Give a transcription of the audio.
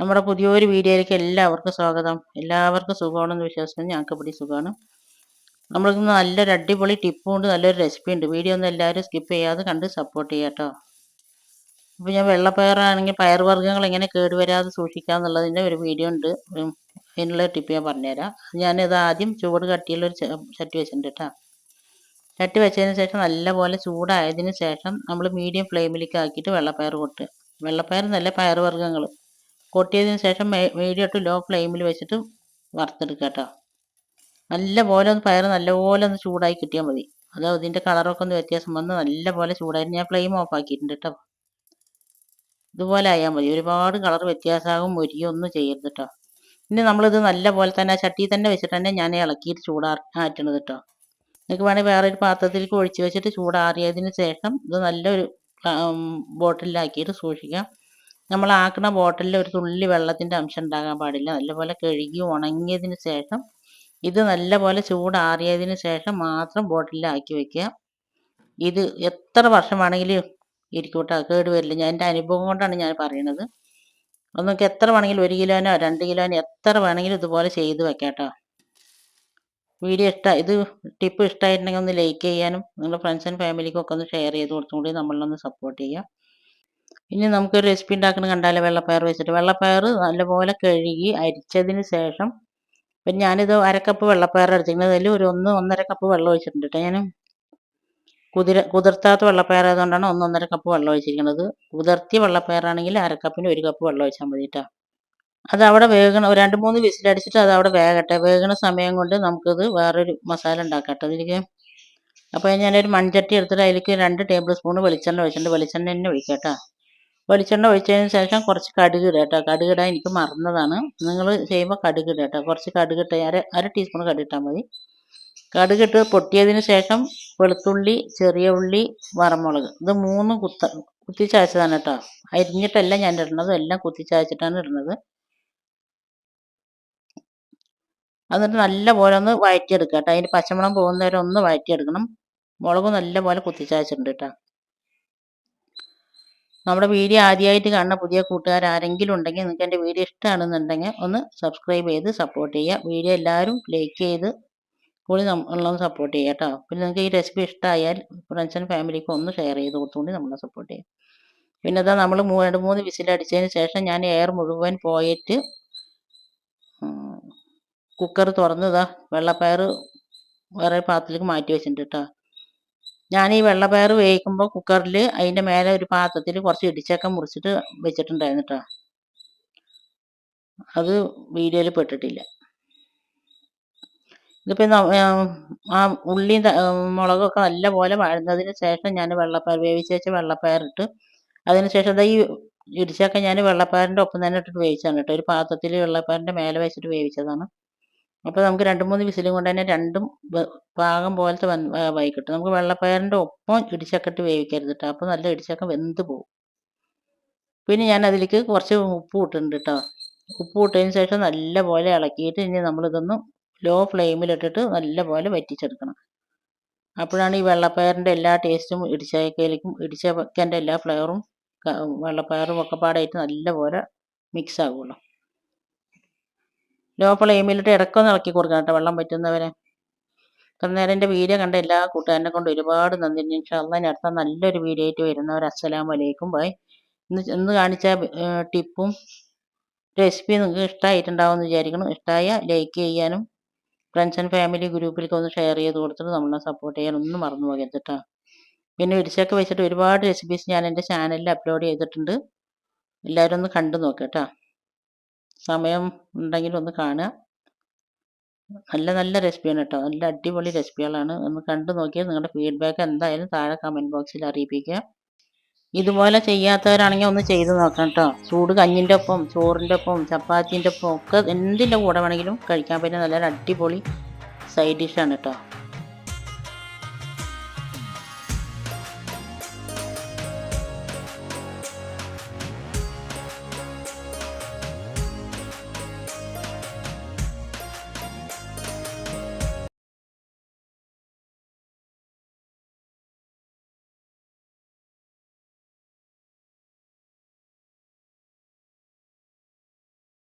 നമ്മുടെ പുതിയൊരു വീഡിയോയിലേക്ക് എല്ലാവർക്കും സ്വാഗതം. എല്ലാവർക്കും സുഖമാണെന്ന് വിശ്വസിക്കുന്നു. ഞങ്ങൾക്ക് ഇവിടെ സുഖമാണ്. നമ്മൾക്ക് നല്ലൊരു അടിപൊളി ടിപ്പും ഉണ്ട്, നല്ലൊരു റെസിപ്പി ഉണ്ട്. വീഡിയോ ഒന്നും എല്ലാവരും സ്കിപ്പ് ചെയ്യാതെ കണ്ട് സപ്പോർട്ട് ചെയ്യാം കേട്ടോ. അപ്പോൾ ഞാൻ വെള്ളപ്പയറാണെങ്കിൽ പയറുവർഗ്ഗങ്ങൾ എങ്ങനെ കേടുവരാതെ സൂക്ഷിക്കാം എന്നുള്ളതിൻ്റെ ഒരു വീഡിയോ ഉണ്ട്. അതിനുള്ള ടിപ്പ് ഞാൻ പറഞ്ഞുതരാം. ഞാനിത് ആദ്യം ചൂട് കട്ടിയുള്ളൊരു ചട്ടി വെച്ചിട്ടുണ്ട് കേട്ടോ. ചട്ടി വെച്ചതിന് ശേഷം നല്ലപോലെ ചൂടായതിന് ശേഷം നമ്മൾ മീഡിയം ഫ്ലെയിമിലേക്ക് ആക്കിയിട്ട് വെള്ളപ്പയർ കൊട്ടുക. വെള്ളപ്പയർ നല്ല പയറുവർഗ്ഗങ്ങൾ കൊട്ടിയതിന് ശേഷം മീഡിയം ടു ലോ ഫ്ലെയിമിൽ വെച്ചിട്ട് വറുത്തെടുക്കുക കേട്ടോ. നല്ലപോലെ പയർ നല്ലപോലെ ഒന്ന് ചൂടായി കിട്ടിയാൽ മതി. അത് ഇതിൻ്റെ കളറൊക്കെ ഒന്ന് വ്യത്യാസം വന്ന് നല്ലപോലെ ചൂടായിട്ട് ഞാൻ ഫ്ലെയിം ഓഫ് ആക്കിയിട്ടുണ്ട് കേട്ടോ. ഇതുപോലെ ആയാൽ മതി. ഒരുപാട് കളർ വ്യത്യാസമാകും, മൊരിയോ ഒന്നും ചെയ്യരുത് കേട്ടോ. ഇനി നമ്മളിത് നല്ലപോലെ തന്നെ ആ ചട്ടിയിൽ തന്നെ വെച്ചിട്ട് തന്നെ ഞാൻ ഇളക്കിയിട്ട് ചൂടാറ്റണത് കേട്ടോ. നിങ്ങൾക്ക് വേണമെങ്കിൽ വേറൊരു പാത്രത്തിലേക്ക് ഒഴിച്ച് വെച്ചിട്ട് ചൂടാറിയതിന് ശേഷം ഇത് നല്ലൊരു ബോട്ടിലാക്കിയിട്ട് സൂക്ഷിക്കാം. നമ്മൾ ആക്കുന്ന ബോട്ടിലിൽ ഒരു തുള്ളി വെള്ളത്തിൻ്റെ അംശം ഉണ്ടാകാൻ പാടില്ല. നല്ലപോലെ കഴുകി ഉണങ്ങിയതിന് ശേഷം ഇത് നല്ലപോലെ ചൂടാറിയതിന് ശേഷം മാത്രം ബോട്ടിലാക്കി വെക്കുക. ഇത് എത്ര വർഷം വേണമെങ്കിലും ഇരിക്കൂട്ടോ, കേട് വരില്ല. ഞാൻ എൻ്റെ അനുഭവം കൊണ്ടാണ് ഞാൻ പറയുന്നത്. ഒന്നൊക്കെ എത്ര വേണമെങ്കിലും 1 കിലോനോ 2 കിലോനോ എത്ര വേണമെങ്കിലും ഇതുപോലെ ചെയ്ത് വെക്കാം കേട്ടോ. വീഡിയോ ഇത് ടിപ്പ് ഇഷ്ടമായിട്ടുണ്ടെങ്കിൽ ഒന്ന് ലൈക്ക് ചെയ്യാനും നിങ്ങളുടെ ഫ്രണ്ട്സ് ആൻഡ് ഫാമിലിക്കും ഒക്കെ ഒന്ന് ഷെയർ ചെയ്ത് കൊടുത്തും കൂടി നമ്മളൊന്ന് സപ്പോർട്ട് ചെയ്യുക. ഇനി നമുക്കൊരു റെസിപ്പി ഉണ്ടാക്കുന്നത് കണ്ടാലോ. വെള്ളപ്പയർ വെച്ചിട്ട് വെള്ളപ്പയർ നല്ലപോലെ കഴുകി അരിച്ചതിന് ശേഷം പിന്നെ ഞാനിത് 1/2 കപ്പ് വെള്ളപ്പയർ എടുത്തിരിക്കുന്നത്. അതിൽ ഒരു 1-1.5 കപ്പ് വെള്ളം ഒഴിച്ചിട്ടുണ്ട് കേട്ടോ. ഞാൻ കുതിർത്താത്ത വെള്ളപ്പയർ ആയതുകൊണ്ടാണ് 1-1.5 കപ്പ് വെള്ളം ഒഴിച്ചിരിക്കുന്നത്. കുതിർത്തിയ വെള്ളപ്പയറാണെങ്കിൽ 1/2 കപ്പിന് 1 കപ്പ് വെള്ളം ഒഴിച്ചാൽ മതി കേട്ടോ. അത് അവിടെ വേഗണം 2-3 വിസിലടിച്ചിട്ട് അത് അവിടെ വേകട്ടെ. വേഗണ സമയം കൊണ്ട് നമുക്കിത് വേറൊരു മസാല ഉണ്ടാക്കാം കേട്ടോ. അതിലേക്ക് അപ്പോൾ ഞാനൊരു മൺചട്ടി എടുത്തിട്ട് അതിലേക്ക് 2 ടേബിൾ സ്പൂൺ വെളിച്ചെണ്ണ ഒഴിച്ചിട്ടുണ്ട്. വെളിച്ചെണ്ണ തന്നെ ഒഴിക്കാം കേട്ടോ. വെളിച്ചെണ്ണ ഒഴിച്ചതിന് ശേഷം കുറച്ച് കടുക് ഇടുക കേട്ടോ. കടുക് ഇടാൻ എനിക്ക് മറന്നതാണ്. നിങ്ങൾ ചെയ്യുമ്പോൾ കടുക് ഇടുക കേട്ടോ. കുറച്ച് കടുക് ഇട്ട് അര ടീസ്പൂൺ കടുക് ഇട്ടാൽ മതി. കടുക് ഇട്ട് പൊട്ടിയതിന് ശേഷം വെളുത്തുള്ളി, ചെറിയ ഉള്ളി, വറമുളക് ഇത് 3 കുത്തിച്ചതച്ചതാണ് കേട്ടോ. അരിഞ്ഞിട്ടല്ല ഞാൻ ഇടുന്നത്, എല്ലാം കുത്തിച്ചതച്ചിട്ടാണ് ഇടുന്നത്. എന്നിട്ട് നല്ലപോലെ ഒന്ന് വഴറ്റിയെടുക്കുക കേട്ടോ. അതിൻ്റെ പച്ചമണം പോകുന്നവരെ ഒന്ന് വഴറ്റിയെടുക്കണം. മുളക് നല്ലപോലെ കുത്തിച്ചതച്ചിട്ടുണ്ട് കേട്ടോ. നമ്മുടെ വീഡിയോ ആദ്യമായിട്ട് കാണുന്ന പുതിയ കൂട്ടുകാർ ആരെങ്കിലും ഉണ്ടെങ്കിൽ നിങ്ങൾക്ക് എൻ്റെ വീഡിയോ ഇഷ്ടമാണെന്നുണ്ടെങ്കിൽ ഒന്ന് സബ്സ്ക്രൈബ് ചെയ്ത് സപ്പോർട്ട് ചെയ്യുക. വീഡിയോ എല്ലാവരും ലൈക്ക് ചെയ്ത് കൂടി നമ്മളൊന്ന് സപ്പോർട്ട് ചെയ്യുക കേട്ടോ. പിന്നെ നിങ്ങൾക്ക് ഈ റെസിപ്പി ഇഷ്ടമായാൽ ഫ്രണ്ട്സ് ആൻഡ് ഫാമിലിക്ക് ഒന്ന് ഷെയർ ചെയ്ത് കൊടുത്തുകൊണ്ട് നമ്മളെ സപ്പോർട്ട് ചെയ്യും. പിന്നെ ഇതാ നമ്മൾ 2-3 വിസിലടിച്ചതിന് ശേഷം ഞാൻ എയർ മുഴുവൻ പോയിട്ട് കുക്കർ തുറന്നതാ വെള്ളപ്പയർ വേറെ പാത്രത്തിലേക്ക് മാറ്റി വെച്ചിട്ടുണ്ട് കേട്ടോ. ഞാൻ ഈ വെള്ളപ്പയർ വേവിക്കുമ്പോൾ കുക്കറിൽ അതിൻ്റെ മേലെ ഒരു പാത്രത്തിൽ കുറച്ച് ഇടിച്ചക്ക മുറിച്ചിട്ട് വെച്ചിട്ടുണ്ടായിരുന്നു കേട്ടോ. അത് വീഡിയോയിൽ പെട്ടിട്ടില്ല. ഇതിപ്പോൾ ആ ഉള്ളിയും മുളകൊക്കെ നല്ലപോലെ വഴന്നതിന് ശേഷം ഞാൻ വെള്ളപ്പയർ വേവിച്ച് വെച്ച വെള്ളപ്പയറിട്ട് അതിന് ശേഷം ഈ ഇടിച്ചക്ക ഞാൻ വെള്ളപ്പയറിൻ്റെ ഒപ്പം തന്നെ ഇട്ടിട്ട് വേവിച്ചാണ് കേട്ടോ. ഒരു പാത്രത്തിൽ വെള്ളപ്പയറിൻ്റെ മേലെ വെച്ചിട്ട് വേവിച്ചതാണ്. അപ്പോൾ നമുക്ക് 2-3 വിസിലും കൊണ്ട് തന്നെ രണ്ടും പാകം പോലത്തെ വേവായി കിട്ടും. നമുക്ക് വെള്ളപ്പയറിൻ്റെ ഒപ്പം ഇടിച്ചക്ക ഇട്ട് വേവിക്കരുത് കേട്ടോ. അപ്പോൾ നല്ല ഇടിച്ചക്ക വെന്ത് പോകും. പിന്നെ ഞാൻ അതിലേക്ക് കുറച്ച് ഉപ്പ് ഇട്ടിട്ടുണ്ട് കേട്ടോ. ഉപ്പ് ഇട്ടതിന് ശേഷം നല്ലപോലെ ഇളക്കിയിട്ട് ഇനി നമ്മളിതൊന്ന് ലോ ഫ്ലെയിമിലിട്ടിട്ട് നല്ലപോലെ വറ്റിച്ചെടുക്കണം. അപ്പോഴാണ് ഈ വെള്ളപ്പയറിൻ്റെ എല്ലാ ടേസ്റ്റും ഇടിച്ചക്കൻ്റെ എല്ലാ ഫ്ലേവറും വെള്ളപ്പയറും ഒക്കെ പാടായിട്ട് നല്ലപോലെ മിക്സ് ആകുള്ളൂ. ലോ ഫ്ലെയിമിലിട്ട് ഇടയ്ക്കൊന്ന് ഇളക്കി കൊടുക്കണം കേട്ടോ, വെള്ളം പറ്റുന്നവരെ. ഇത്ര നേരം എൻ്റെ വീഡിയോ കണ്ട എല്ലാ കൂട്ടുകാരനെ കൊണ്ട് ഒരുപാട് നന്ദി. ഇൻഷാ അല്ലാഹ് ഇനി അടുത്ത നല്ലൊരു വീഡിയോ ആയിട്ട് വരുന്നവർ അസ്സലാമു അലൈക്കും ബൈ. ഇന്ന് കാണിച്ച ടിപ്പും റെസിപ്പിയും നിങ്ങൾക്ക് ഇഷ്ടമായിട്ടുണ്ടാവുമെന്ന് വിചാരിക്കണം. ഇഷ്ടമായ ലൈക്ക് ചെയ്യാനും ഫ്രണ്ട്സ് ആൻഡ് ഫാമിലി ഗ്രൂപ്പിലേക്ക് ഒന്ന് ഷെയർ ചെയ്ത് കൊടുത്തിട്ട് നമ്മളെ സപ്പോർട്ട് ചെയ്യാനൊന്നും മറന്നു പോകരുത് കേട്ടോ. പിന്നെ ഇടിച്ചൊക്കെ വെച്ചിട്ട് ഒരുപാട് റെസിപ്പീസ് ഞാൻ എൻ്റെ ചാനലിൽ അപ്ലോഡ് ചെയ്തിട്ടുണ്ട്. എല്ലാവരും ഒന്ന് കണ്ടു നോക്കുക കേട്ടോ. സമയം ഉണ്ടെങ്കിൽ ഒന്ന് കാണുക. നല്ല നല്ല റെസിപ്പിയാണ് കേട്ടോ. നല്ല അടിപൊളി റെസിപ്പികളാണ്. ഒന്ന് കണ്ടു നോക്കിയാൽ നിങ്ങളുടെ ഫീഡ്ബാക്ക് എന്തായാലും താഴെ കമൻറ്റ് ബോക്സിൽ അറിയിപ്പിക്കുക. ഇതുപോലെ ചെയ്യാത്തവരാണെങ്കിൽ ഒന്ന് ചെയ്ത് നോക്കാം കേട്ടോ. ചൂട് കഞ്ഞിൻ്റെ ഒപ്പം, ചോറിൻ്റെ ഒപ്പം, ചപ്പാത്തിൻ്റെ ഒപ്പം ഒക്കെ എന്തിൻ്റെ കൂടെ വേണമെങ്കിലും കഴിക്കാൻ പറ്റുന്ന നല്ലൊരു അടിപൊളി സൈഡ് ഡിഷാണ് കേട്ടോ.